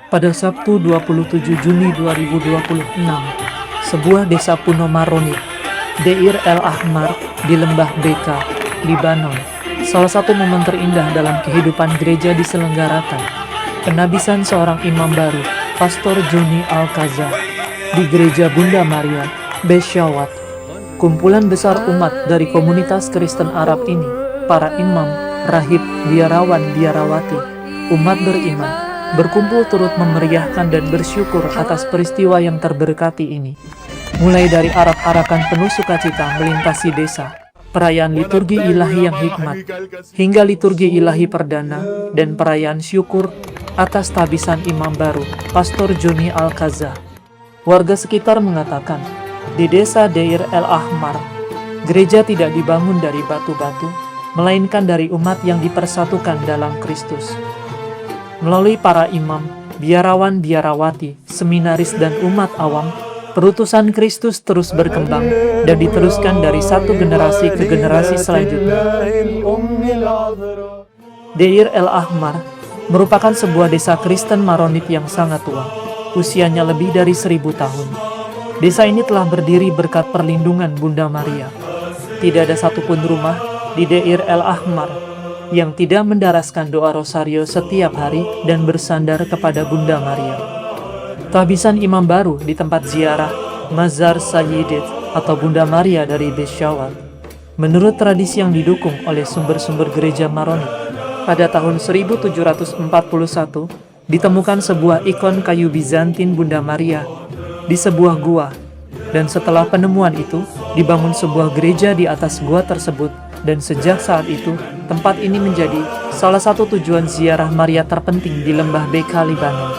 Pada Sabtu 27 Juni 2026, sebuah desa kuno Maronit, Deir El Ahmar di Lembah Beka, Libanon, salah satu momen terindah dalam kehidupan gereja diselenggarakan. Penabisan seorang imam baru, Pastor Johnny Al-Kaza, di Gereja Bunda Maria, Beshawat. Kumpulan besar umat dari komunitas Kristen Arab ini, para imam, rahib, biarawan, biarawati, umat beriman, berkumpul turut memeriahkan dan bersyukur atas peristiwa yang terberkati ini. Mulai dari arak-arakan penuh sukacita melintasi desa, perayaan liturgi ilahi yang hikmat, hingga liturgi ilahi perdana dan perayaan syukur atas tabisan imam baru, Pastor Johnny Al-Kaza. Warga sekitar mengatakan, di desa Deir El Ahmar, gereja tidak dibangun dari batu-batu, melainkan dari umat yang dipersatukan dalam Kristus. Melalui para imam, biarawan, biarawati, seminaris, dan umat awam, perutusan Kristus terus berkembang dan diteruskan dari satu generasi ke generasi selanjutnya. Deir El Ahmar merupakan sebuah desa Kristen Maronit yang sangat tua, usianya lebih dari 1000 tahun. Desa ini telah berdiri berkat perlindungan Bunda Maria. Tidak ada satupun rumah di Deir El Ahmar yang tidak mendaraskan doa rosario setiap hari dan bersandar kepada Bunda Maria. Tabisan imam baru di tempat ziarah Mazar Sayyidat atau Bunda Maria dari Beshawat. Menurut tradisi yang didukung oleh sumber-sumber gereja Maronit, pada tahun 1741 ditemukan sebuah ikon kayu Bizantin Bunda Maria di sebuah gua, dan setelah penemuan itu dibangun sebuah gereja di atas gua tersebut. Dan sejak saat itu, tempat ini menjadi salah satu tujuan ziarah Maria terpenting di Lembah Beka, Libanon.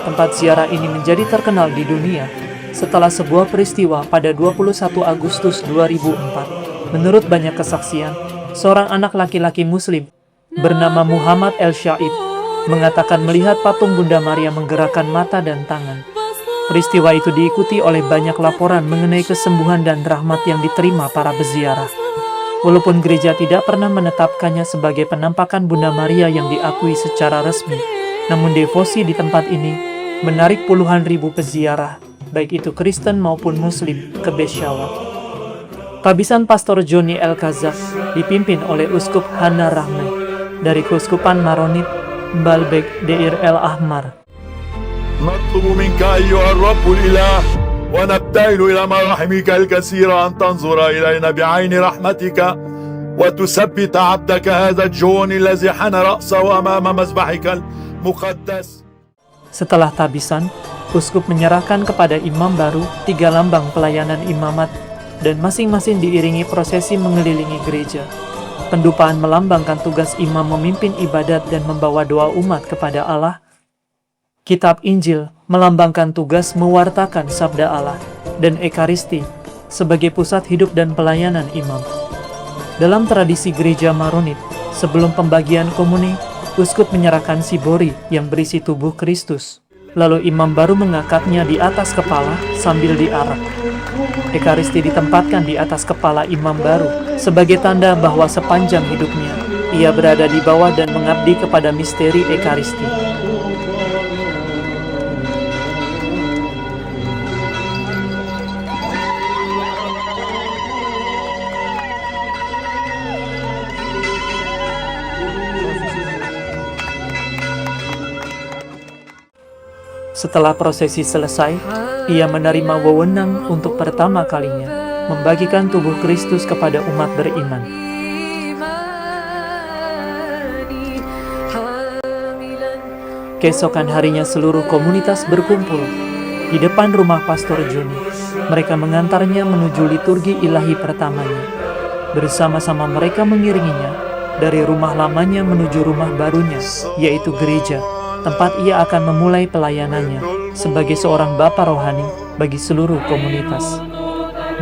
Tempat ziarah ini menjadi terkenal di dunia setelah sebuah peristiwa pada 21 Agustus 2004. Menurut banyak kesaksian, seorang anak laki-laki Muslim bernama Muhammad El-Syaib mengatakan melihat patung Bunda Maria menggerakkan mata dan tangan. Peristiwa itu diikuti oleh banyak laporan mengenai kesembuhan dan rahmat yang diterima para peziarah. Walaupun gereja tidak pernah menetapkannya sebagai penampakan Bunda Maria yang diakui secara resmi, namun devosi di tempat ini menarik puluhan ribu peziarah, baik itu Kristen maupun Muslim, ke Beshawat. Tabisan Pastor Johnny Al-Kaza dipimpin oleh Uskup Hana Rahmai dari Keuskupan Maronit, Baalbek, Deir El Ahmar. نطلب منك أيها الرب الإله ونبتهل إلى مراحمك الكثيرة أن تنظر إلينا بعين رحمتك وتثبت عبدك هذا الجون الذي حنى رأسه أمام مذبحك المقدس. Setelah tabisan, uskup menyerahkan kepada imam baru 3 lambang pelayanan imamat dan masing-masing diiringi prosesi mengelilingi gereja. Pendupaan melambangkan tugas imam memimpin ibadat dan membawa doa umat kepada Allah. Kitab Injil melambangkan tugas mewartakan sabda Allah, dan Ekaristi sebagai pusat hidup dan pelayanan imam. Dalam tradisi gereja Maronit, sebelum pembagian komuni, uskup menyerahkan sibori yang berisi tubuh Kristus. Lalu imam baru mengangkatnya di atas kepala sambil diarak. Ekaristi ditempatkan di atas kepala imam baru sebagai tanda bahwa sepanjang hidupnya ia berada di bawah dan mengabdi kepada misteri Ekaristi. Setelah prosesi selesai, ia menerima wewenang untuk pertama kalinya membagikan tubuh Kristus kepada umat beriman. Keesokan harinya seluruh komunitas berkumpul di depan rumah Pastor Johnny. Mereka mengantarnya menuju liturgi ilahi pertamanya. Bersama-sama mereka mengiringinya dari rumah lamanya menuju rumah barunya, yaitu gereja, tempat ia akan memulai pelayanannya sebagai seorang bapa rohani bagi seluruh komunitas.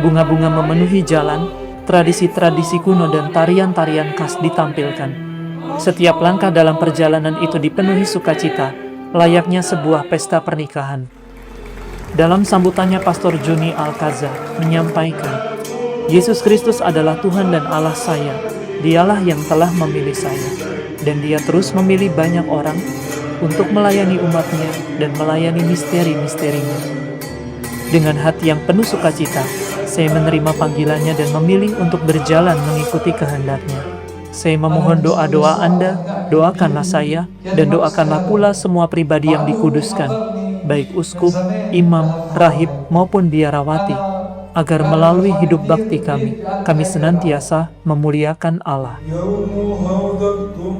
Bunga-bunga memenuhi jalan, tradisi-tradisi kuno dan tarian-tarian khas ditampilkan. Setiap langkah dalam perjalanan itu dipenuhi sukacita, layaknya sebuah pesta pernikahan. Dalam sambutannya, Pastor Johnny Al-Kaza menyampaikan, Yesus Kristus adalah Tuhan dan Allah saya. Dialah yang telah memilih saya, dan Dia terus memilih banyak orang untuk melayani umatnya dan melayani misteri-misterinya. Dengan hati yang penuh sukacita, saya menerima panggilannya dan memilih untuk berjalan mengikuti kehendaknya. Saya memohon doa-doa Anda, doakanlah saya, dan doakanlah pula semua pribadi yang dikuduskan, baik uskup, imam, rahib, maupun biarawati, agar melalui hidup bakti kami senantiasa memuliakan Allah. يوم هودرتم